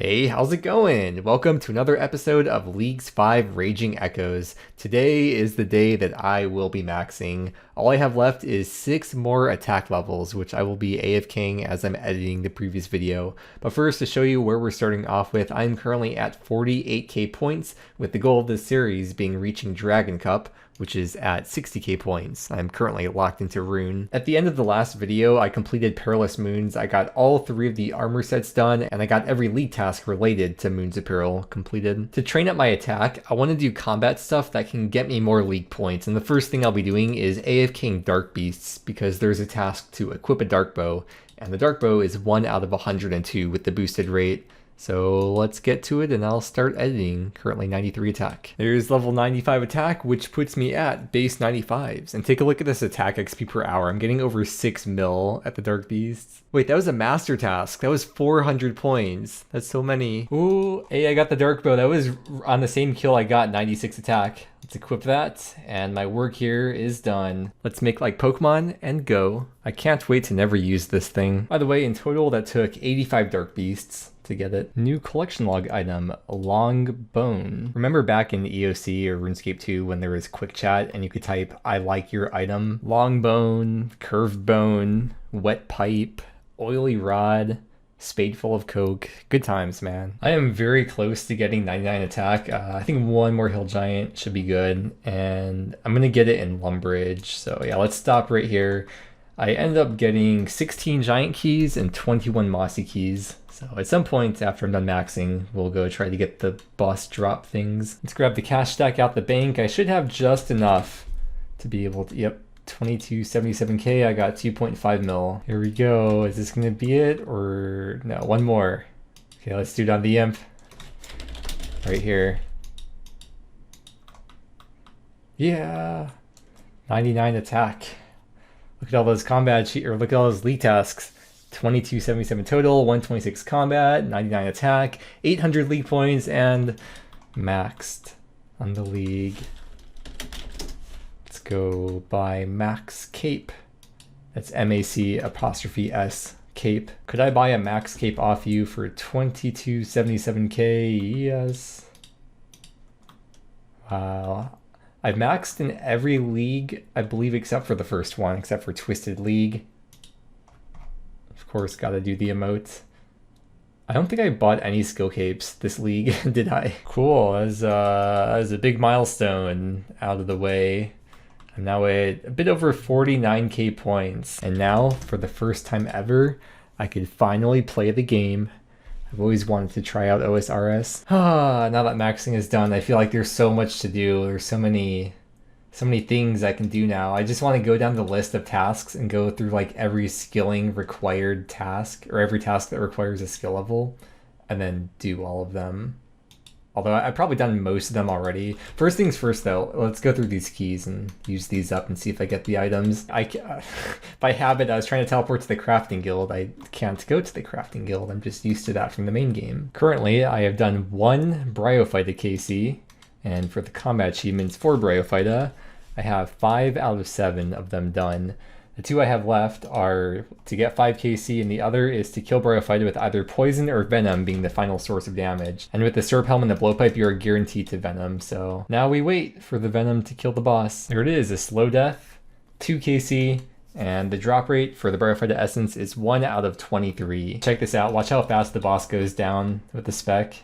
Hey, how's it going? Welcome to another episode of Leagues 5 Raging Echoes. Today is the day that I will be maxing. All I have left is 6 more attack levels, which I will be AFKing as I'm editing the previous video. But first, to show you where we're starting off with, I'm currently at 48k points, with the goal of this series being reaching Dragon Cup, which is at 60k points. I'm currently locked into Rune. At the end of the last video, I completed Perilous Moons. I got all 3 of the armor sets done, and I got every league task related to Moons Apparel completed. To train up my attack, I want to do combat stuff that can get me more league points, and the first thing I'll be doing is AFKing Dark Beasts, because there's a task to equip a Dark Bow, and the Dark Bow is 1 out of 102 with the boosted rate. So let's get to it and I'll start editing. Currently 93 attack. There's level 95 attack, which puts me at base 95s. And take a look at this attack XP per hour. I'm getting over 6 mil at the Dark Beasts. Wait, that was a master task. That was 400 points. That's so many. Ooh, hey, I got the Dark Bow. That was on the same kill I got 96 attack. Let's equip that, and my work here is done. Let's make like Pokemon and go. I can't wait to never use this thing. By the way, in total that took 85 Dark Beasts to get it. New collection log item, Long Bone. Remember back in EOC or RuneScape 2 when there was quick chat and you could type, I like your item? Long Bone, Curved Bone, Wet Pipe, Oily Rod, Spade full of coke. Good times, man. I am very close to getting 99 attack. I think one more hill giant should be good, and I'm gonna get it in Lumbridge. So yeah, let's stop right here. I ended up getting 16 giant keys and 21 mossy keys. So at some point after I'm done maxing, we'll go try to get the boss drop things. Let's grab the cash stack out the bank. I should have just enough to be able to, yep. 2277k, I got 2.5 mil. Here we go. Is this gonna be it or no? One more. Okay, let's do it on the imp. Right here. Yeah. 99 attack. Look at all those combat or look at all those league tasks. 2277 total, 126 combat, 99 attack, 800 league points, and maxed on the league. Go buy Max Cape. That's MAC''S Cape. Could I buy a Max Cape off you for 2277k? Yes. Wow. I've maxed in every league, I believe, except for the first one, except for Twisted League. Of course, gotta do the emote. I don't think I bought any skill capes this league, did I? Cool, that was a big milestone out of the way. I'm now at a bit over 49k points. And now, for the first time ever, I could finally play the game. I've always wanted to try out OSRS. Now that maxing is done, I feel like there's so much to do. There's so many things I can do now. I just want to go down the list of tasks and go through like every skilling required task, or every task that requires a skill level, and then do all of them. Although I've probably done most of them already. First things first though, let's go through these keys and use these up and see if I get the items. By habit, I was trying to teleport to the crafting guild. I can't go to the crafting guild. I'm just used to that from the main game. Currently, I have done 1 Bryophyta KC, and for the combat achievements for Bryophyta, I have 5 out of 7 of them done. The 2 I have left are to get 5 KC, and the other is to kill Bryophyta with either poison or venom being the final source of damage. And with the Serp Helm and the Blowpipe, you are guaranteed to venom. So now we wait for the venom to kill the boss. There it is, a slow death, 2 KC, and the drop rate for the Bryophyta essence is 1 out of 23. Check this out, watch how fast the boss goes down with the spec.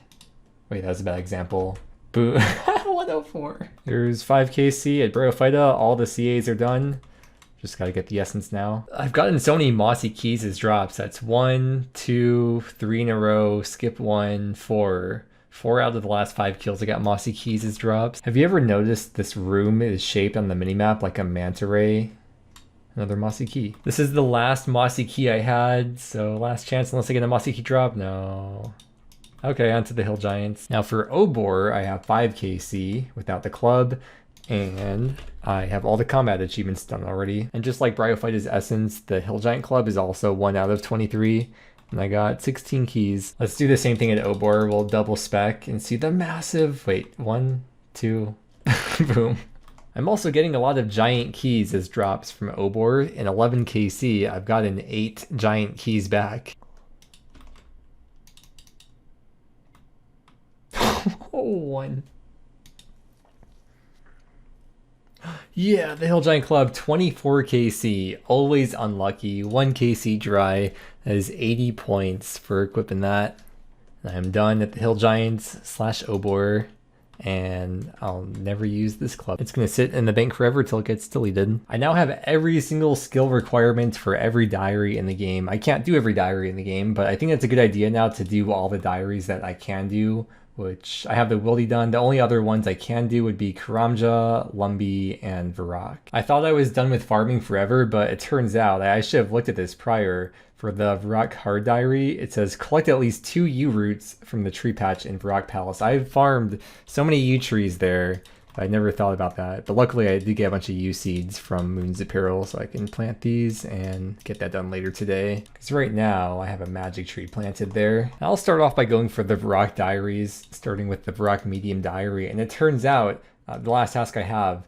Wait, that was a bad example. Boo. 104. There's 5 KC at Bryophyta, all the CAs are done. Just gotta get the essence now. I've gotten so many mossy keys as drops. That's 1, 2, 3 in a row, skip 1, 4. 4 out of the last 5 kills I got mossy keys as drops. Have you ever noticed this room is shaped on the minimap like a manta ray? Another mossy key. This is the last mossy key I had, so last chance unless I get a mossy key drop. No. Okay, onto the hill giants. Now for Obor, I have 5 KC without the club, and I have all the combat achievements done already. And just like Bryophyta's essence, the hill giant club is also 1 out of 23, and I got 16 keys. Let's do the same thing at Obor. We'll double spec and see the massive, wait, 1, 2, boom. I'm also getting a lot of giant keys as drops from Obor. In 11 KC, I've gotten 8 giant keys back. One. Yeah, the Hill Giant Club, 24 KC, always unlucky, 1 KC dry. That is 80 points for equipping that. And I'm done at the Hill Giants / Obor, and I'll never use this club. It's gonna sit in the bank forever till it gets deleted. I now have every single skill requirement for every diary in the game. I can't do every diary in the game, but I think it's a good idea now to do all the diaries that I can do, which I have the Wildy done. The only other ones I can do would be Karamja, Lumbridge, and Varrock. I thought I was done with farming forever, but it turns out I should have looked at this prior. For the Varrock hard diary, it says collect at least 2 yew roots from the tree patch in Varrock Palace. I've farmed so many yew trees there, I never thought about that. But luckily I did get a bunch of yew seeds from Moon's Apparel, so I can plant these and get that done later today. Because right now I have a magic tree planted there. I'll start off by going for the Varrock diaries, starting with the Varrock medium diary. And it turns out, the last task I have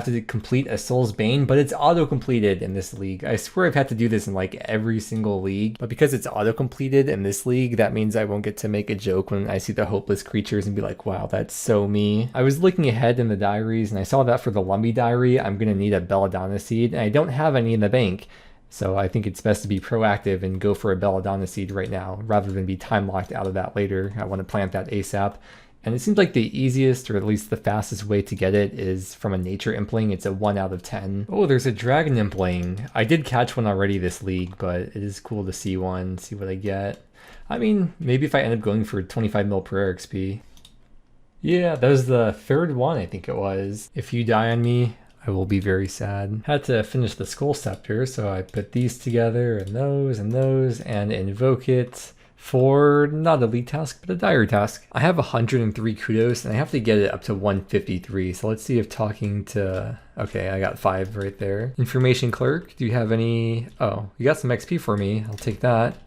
to complete a Soul's Bane, but it's auto-completed in this league. I swear I've had to do this in like every single league, but because it's auto-completed in this league, that means I won't get to make a joke when I see the hopeless creatures and be like, wow, that's so me. I was looking ahead in the diaries and I saw that for the Lumbridge diary, I'm gonna need a Belladonna seed, and I don't have any in the bank. So I think it's best to be proactive and go for a Belladonna seed right now, rather than be time locked out of that later. I want to plant that ASAP. And it seems like the easiest, or at least the fastest way to get it is from a nature impling. It's a 1 out of 10. Oh, there's a dragon impling. I did catch one already this league, but it is cool to see one, see what I get. I mean, maybe if I end up going for 25 mil per XP. Yeah, that was the 3rd one, I think it was. If you die on me, I will be very sad. Had to finish the Skull Scepter, so I put these together, and those, and invoke it. For not a lead task, but a diary task. I have 103 kudos and I have to get it up to 153. So let's see if talking to, okay, I got 5 right there. Information clerk, do you have any, oh, you got some XP for me. I'll take that.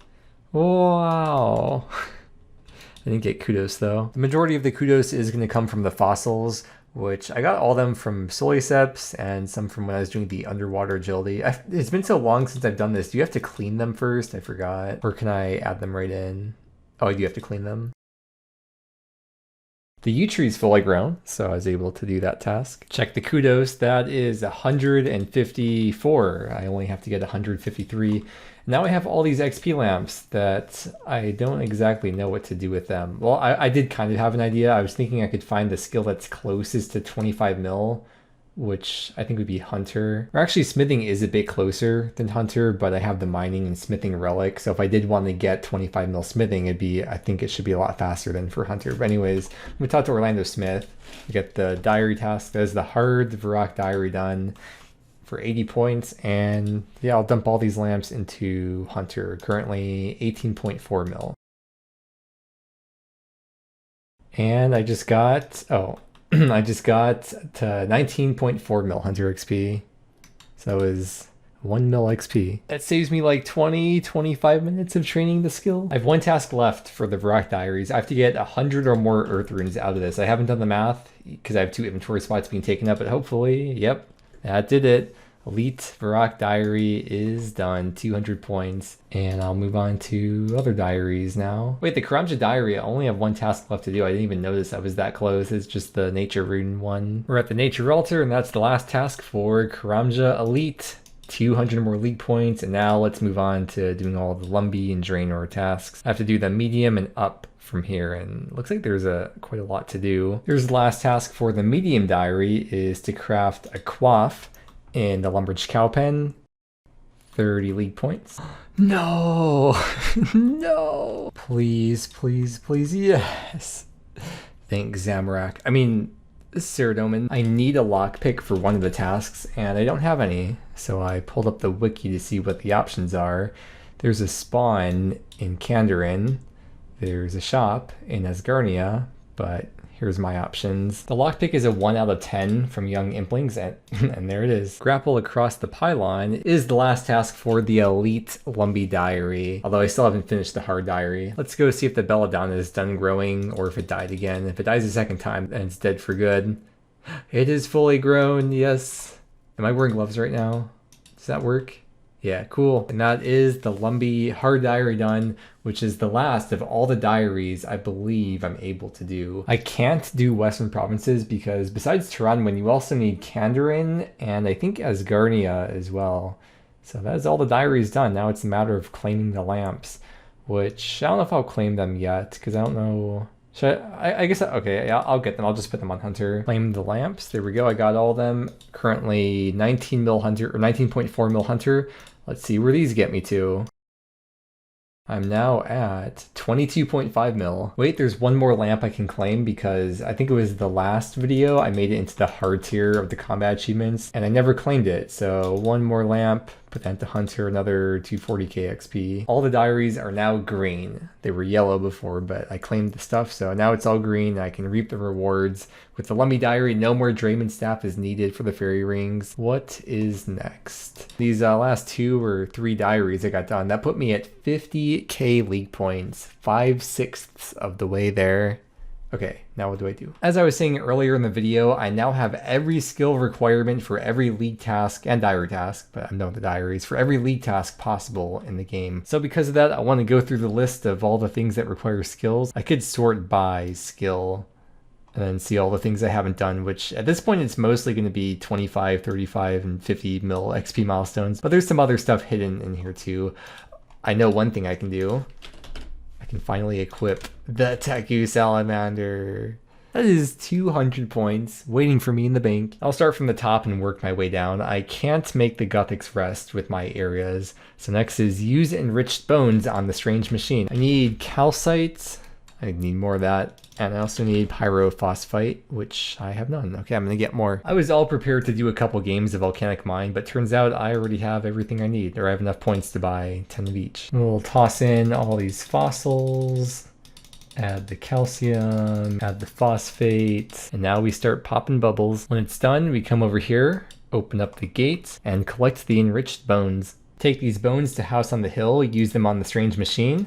Wow. I didn't get kudos though. The majority of the kudos is gonna come from the fossils, which I got all them from Soliceps and some from when I was doing the underwater agility. It's been so long since I've done this. Do you have to clean them first? I forgot. Or can I add them right in? Oh, I do have to clean them. The yew tree is fully grown, so I was able to do that task. Check the kudos, that is 154. I only have to get 153. Now I have all these XP lamps that I don't exactly know what to do with them. Well, I did kind of have an idea. I was thinking I could find the skill that's closest to 25 mil, which I think would be Hunter. Or actually, Smithing is a bit closer than Hunter, but I have the Mining and Smithing relic. So if I did want to get 25 mil Smithing, I think it should be a lot faster than for Hunter. But anyways, I'm gonna talk to Orlando Smith. We get the diary task. There's the hard Varrock diary done for 80 points, and yeah, I'll dump all these lamps into Hunter, currently 18.4 mil. And I just got, I just got to 19.4 mil Hunter XP. So that was 1 mil XP. That saves me like 20-25 minutes of training the skill. I have 1 task left for the Varrock diaries. I have to get 100 or more Earth runes out of this. I haven't done the math because I have 2 inventory spots being taken up, but hopefully, yep, that did it. Elite Varrock diary is done, 200 points, and I'll move on to other diaries now. Wait, the Karamja diary, I only have 1 task left to do. I didn't even notice I was that close. It's just the nature rune one. We're at the nature altar, and that's the last task for Karamja Elite. 200 more league points, and now let's move on to doing all the Lumbridge and Draenor tasks. I have to do the medium and up from here, and looks like there's quite a lot to do. Here's the last task for the medium diary, is to craft a quaff in the Lumbridge cow pen. 30 league points. No, no. Please, please, please, yes. Thanks, Zamorak. I mean, Ceradomin. I need a lockpick for one of the tasks, and I don't have any. So I pulled up the wiki to see what the options are. There's a spawn in Kandarin. There's a shop in Asgarnia, but here's my options. The lockpick is a 1 out of 10 from Young Implings, and there it is. Grapple across the pylon is the last task for the Elite Lumbridge diary, although I still haven't finished the hard diary. Let's go see if the Belladonna is done growing or if it died again. If it dies a second time, then it's dead for good. It is fully grown, yes. Am I wearing gloves right now? Does that work? Yeah, cool. And that is the Lumbridge hard diary done, which is the last of all the diaries I believe I'm able to do. I can't do Western Provinces because besides Turanwin, you also need Kandarin and I think Asgarnia as well. So that is all the diaries done. Now it's a matter of claiming the lamps, which I don't know if I'll claim them yet because I don't know. Should I guess, okay, yeah, I'll get them. I'll just put them on Hunter. Claim the lamps. There we go. I got all of them. Currently 19 mil Hunter, or 19.4 mil Hunter. Let's see where these get me to. I'm now at 22.5 mil. Wait, there's one more lamp I can claim because I think it was the last video I made it into the hard tier of the combat achievements and I never claimed it. So one more lamp, put that into Hunter, another 240k XP. All the diaries are now green. They were yellow before, but I claimed the stuff, so now it's all green. I can reap the rewards. With the Lumbridge diary, no more Draymond staff is needed for the fairy rings. What is next? These last 2 or 3 diaries I got done, that put me at 50k league points, 5/6 of the way there. Okay, now what do I do? As I was saying earlier in the video, I now have every skill requirement for every league task and diary task, but I'm done with the diaries, for every league task possible in the game. So because of that, I want to go through the list of all the things that require skills. I could sort by skill and then see all the things I haven't done, which at this point it's mostly going to be 25, 35, and 50 mil XP milestones, but there's some other stuff hidden in here too. I know one thing I can do. I can finally equip the Taku Salamander. That is 200 points waiting for me in the bank. I'll start from the top and work my way down. I can't make the Guthix rest with my areas. So next is use enriched bones on the strange machine. I need calcite. I need more of that. And I also need pyrophosphite, which I have none. Okay, I'm gonna get more. I was all prepared to do a couple games of Volcanic Mine, but turns out I already have everything I need, or I have enough points to buy 10 of each. We'll toss in all these fossils, add the calcium, add the phosphate, and now we start popping bubbles. When it's done, we come over here, open up the gate, and collect the enriched bones. Take these bones to House on the Hill, use them on the strange machine,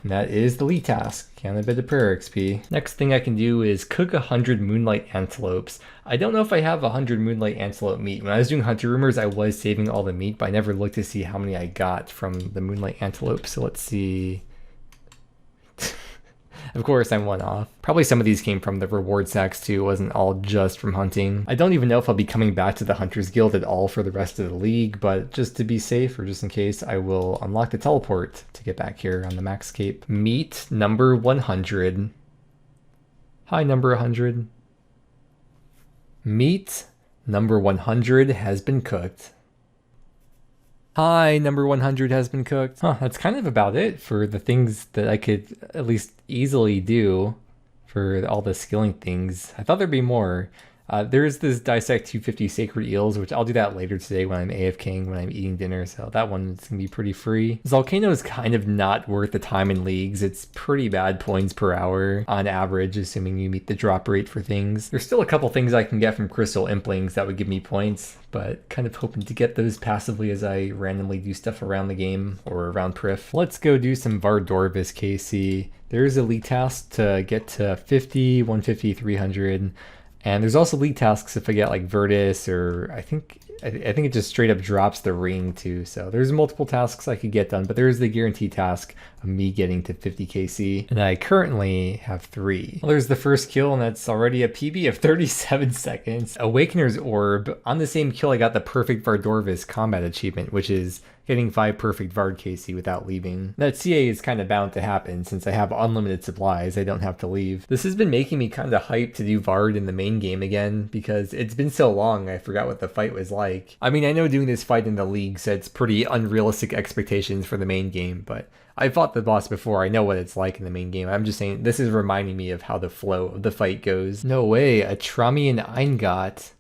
and that is the lead task, and a bit of prayer XP. Next thing I can do is cook 100 moonlight antelopes. I don't know if I have 100 moonlight antelope meat. When I was doing Hunter Rumors, I was saving all the meat, but I never looked to see how many I got from the moonlight antelope. So let's see. Of course, I'm one off. Probably some of these came from the reward sacks too. It wasn't all just from hunting. I don't even know if I'll be coming back to the Hunters Guild at all for the rest of the league, but just to be safe, or just in case, I will unlock the teleport to get back here on the max cape. Meat number 100. Hi, number 100. Meat number 100 has been cooked. Hi, number 100 has been cooked. Huh, that's kind of about it for the things that I could at least easily do for all the skilling things. I thought there'd be more. There's this Dissect 250 Sacred Eels, which I'll do that later today when I'm AFKing, when I'm eating dinner, so that one's gonna be pretty free. Volcano is kind of not worth the time in leagues. It's pretty bad points per hour on average, assuming you meet the drop rate for things. There's still a couple things I can get from Crystal Implings that would give me points, but kind of hoping to get those passively as I randomly do stuff around the game or around Prif. Let's go do some Vardorvis KC. There's a league task to get to 50, 150, 300. And there's also league tasks if I get like Verdis, or I think it just straight up drops the ring too. So there's multiple tasks I could get done, but there's the guaranteed task of me getting to 50 KC. And I currently have 3. Well, there's the first kill, and that's already a PB of 37 seconds. Awakener's Orb. On the same kill, I got the perfect Vardorvis combat achievement, which is getting 5 perfect Vard KC without leaving. That CA is kind of bound to happen since I have unlimited supplies. I don't have to leave. This has been making me kind of hyped to do Vard in the main game again because it's been so long I forgot what the fight was like. I mean, I know doing this fight in the league sets pretty unrealistic expectations for the main game, but I fought the boss before. I know what it's like in the main game. I'm just saying this is reminding me of how the flow of the fight goes. No way, a Tramian Eingot.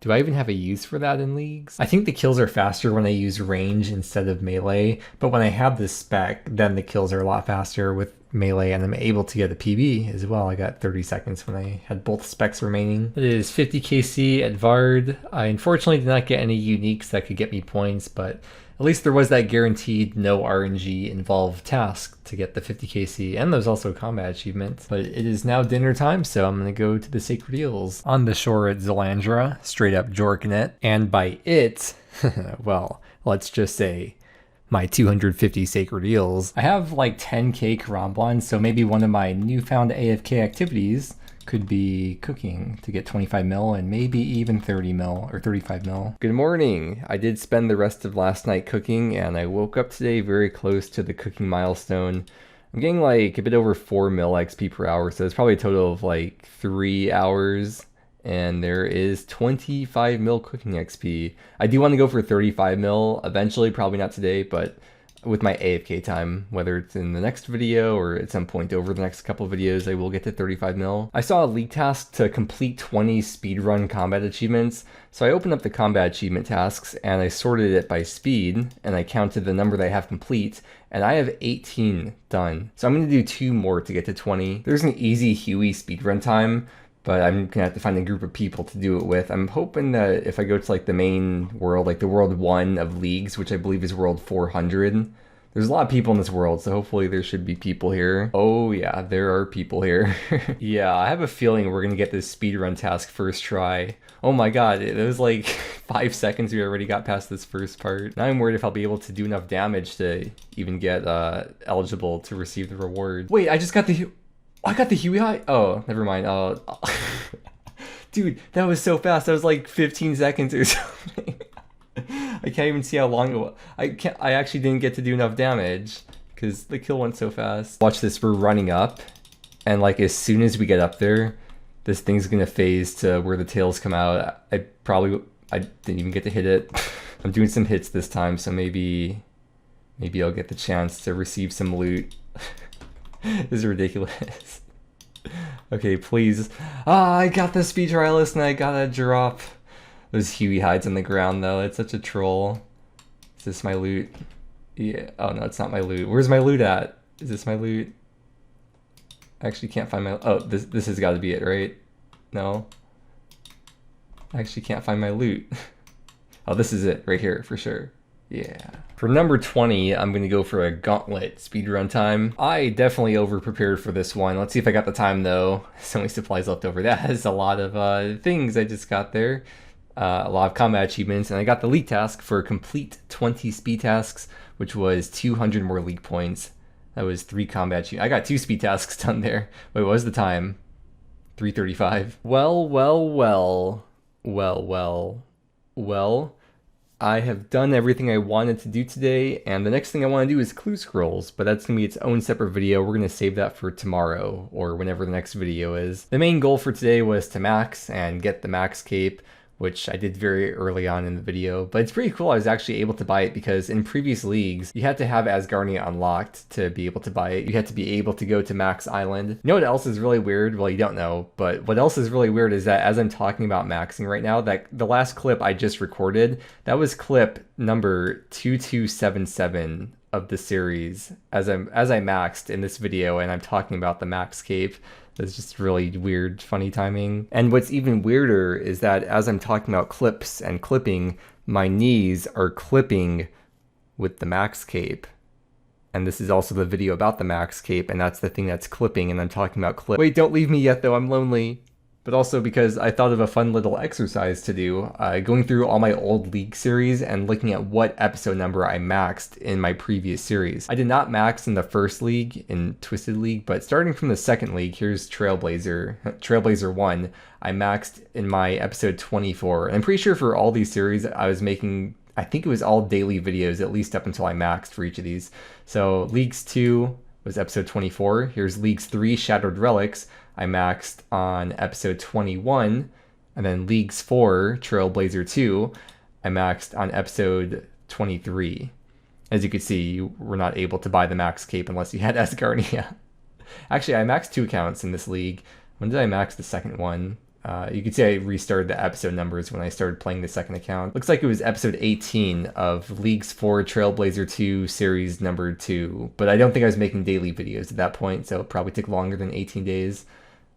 Do I even have a use for that in leagues? I think the kills are faster when I use range instead of melee, but when I have this spec, then the kills are a lot faster with melee, and I'm able to get a PB as well. I got 30 seconds when I had both specs remaining. It is 50 KC at Vard. I unfortunately did not get any uniques that could get me points, but at least there was that guaranteed no RNG involved task to get the 50 KC, and there's also a combat achievement. But it is now dinner time, so I'm gonna go to the Sacred Eels. On the shore at Zelandra, straight up Jorkanet, and by it, well, let's just say my 250 sacred eels. I have like 10k Karamblans, so maybe one of my newfound AFK activities could be cooking to get 25 mil and maybe even 30 mil or 35 mil. Good morning. I did spend the rest of last night cooking, and I woke up today very close to the cooking milestone. I'm getting like a bit over 4 mil XP per hour, so it's probably a total of like 3 hours. And there is 25 mil cooking XP. I do want to go for 35 mil eventually, probably not today, but with my AFK time, whether it's in the next video or at some point over the next couple of videos, I will get to 35 mil. I saw a league task to complete 20 speedrun combat achievements. So I opened up the combat achievement tasks and I sorted it by speed, and I counted the number that I have complete, and I have 18 done. So I'm gonna do 2 more to get to 20. There's an easy Huey speedrun time, but I'm gonna have to find a group of people to do it with. I'm hoping that if I go to like the main world, like the world 1 of Leagues, which I believe is world 400, there's a lot of people in this world, so hopefully there should be people here. Oh yeah, there are people here. Yeah, I have a feeling we're gonna get this speedrun task first try. Oh my god, it was like 5 seconds we already got past this first part. Now I'm worried if I'll be able to do enough damage to even get eligible to receive the reward. Wait, I just got the... I got the Huey high? Oh, never mind. Oh, dude, that was so fast. That was like 15 seconds or something. I can't even see how long it was. I actually didn't get to do enough damage because the kill went so fast. Watch this, we're running up, and like as soon as we get up there, this thing's gonna phase to where the tails come out. I didn't even get to hit it. I'm doing some hits this time, so maybe I'll get the chance to receive some loot. This is ridiculous. Okay, please. Ah, I got the speed trialist and I got a drop. Those Huey hides on the ground though. It's such a troll. Is this my loot? Yeah. Oh no, it's not my loot. Where's my loot at? Is this my loot? I actually can't find my... Oh, this has got to be it, right? No. I actually can't find my loot. Oh, this is it right here for sure. Yeah. For number 20, I'm going to go for a gauntlet speedrun time. I definitely over-prepared for this one. Let's see if I got the time, though. So many supplies left over. That has a lot of things I just got there. A lot of combat achievements. And I got the league task for complete 20 speed tasks, which was 200 more league points. That was 3 combat achievements. I got 2 speed tasks done there. Wait, what was the time? 3:35. Well. I have done everything I wanted to do today, and the next thing I want to do is clue scrolls, but that's going to be its own separate video. We're going to save that for tomorrow, or whenever the next video is. The main goal for today was to max and get the max cape, which I did very early on in the video, but it's pretty cool I was actually able to buy it because in previous leagues, you had to have Asgarnia unlocked to be able to buy it. You had to be able to go to Max Island. You know what else is really weird? Well, you don't know, but what else is really weird is that as I'm talking about maxing right now, that the last clip I just recorded, that was clip number 2277 of the series as I maxed in this video, and I'm talking about the max cape. That's just really weird, funny timing. And what's even weirder is that as I'm talking about clips and clipping, my knees are clipping with the max cape. And this is also the video about the max cape, and that's the thing that's clipping, and I'm talking about clip. Wait, don't leave me yet though, I'm lonely. But also because I thought of a fun little exercise to do, going through all my old League series and looking at what episode number I maxed in my previous series. I did not max in the first league, in Twisted League, but starting from the second league, here's Trailblazer 1, I maxed in my episode 24. And I'm pretty sure for all these series, I was making, I think it was all daily videos, at least up until I maxed for each of these. So Leagues 2 was episode 24. Here's Leagues 3, Shattered Relics. I maxed on episode 21, and then Leagues 4, Trailblazer 2, I maxed on episode 23. As you can see, you were not able to buy the max cape unless you had Asgarnia. Actually, I maxed 2 accounts in this league. When did I max the second one? You can see I restarted the episode numbers when I started playing the second account. Looks like it was episode 18 of Leagues 4 Trailblazer 2 series number 2, but I don't think I was making daily videos at that point, so it probably took longer than 18 days.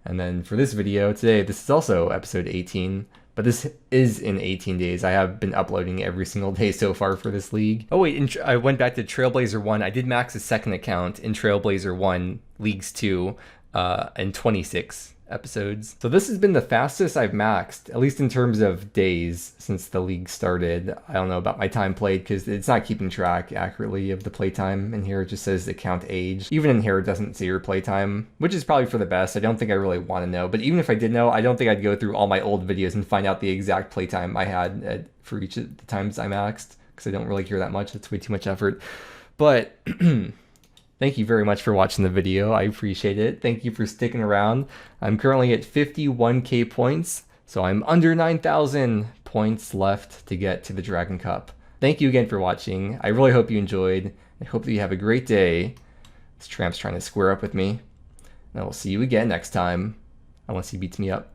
And then for this video today, this is also episode 18, but this is in 18 days. I have been uploading every single day so far for this league. Oh wait, I went back to Trailblazer 1. I did max a second account in Trailblazer 1, Leagues 2, and 26 episodes. So this has been the fastest I've maxed, at least in terms of days, since the league started. I don't know about my time played because it's not keeping track accurately of the playtime. In here it just says the count age. Even in here it doesn't say your playtime, which is probably for the best. I don't think I really want to know, but even if I did know, I don't think I'd go through all my old videos and find out the exact playtime I had for each of the times I maxed, because I don't really care that much. It's way too much effort. But thank you very much for watching the video. I appreciate it. Thank you for sticking around. I'm currently at 51k points, so I'm under 9,000 points left to get to the Dragon Cup. Thank you again for watching. I really hope you enjoyed. I hope that you have a great day. This tramp's trying to square up with me. And I will see you again next time, unless he beats me up.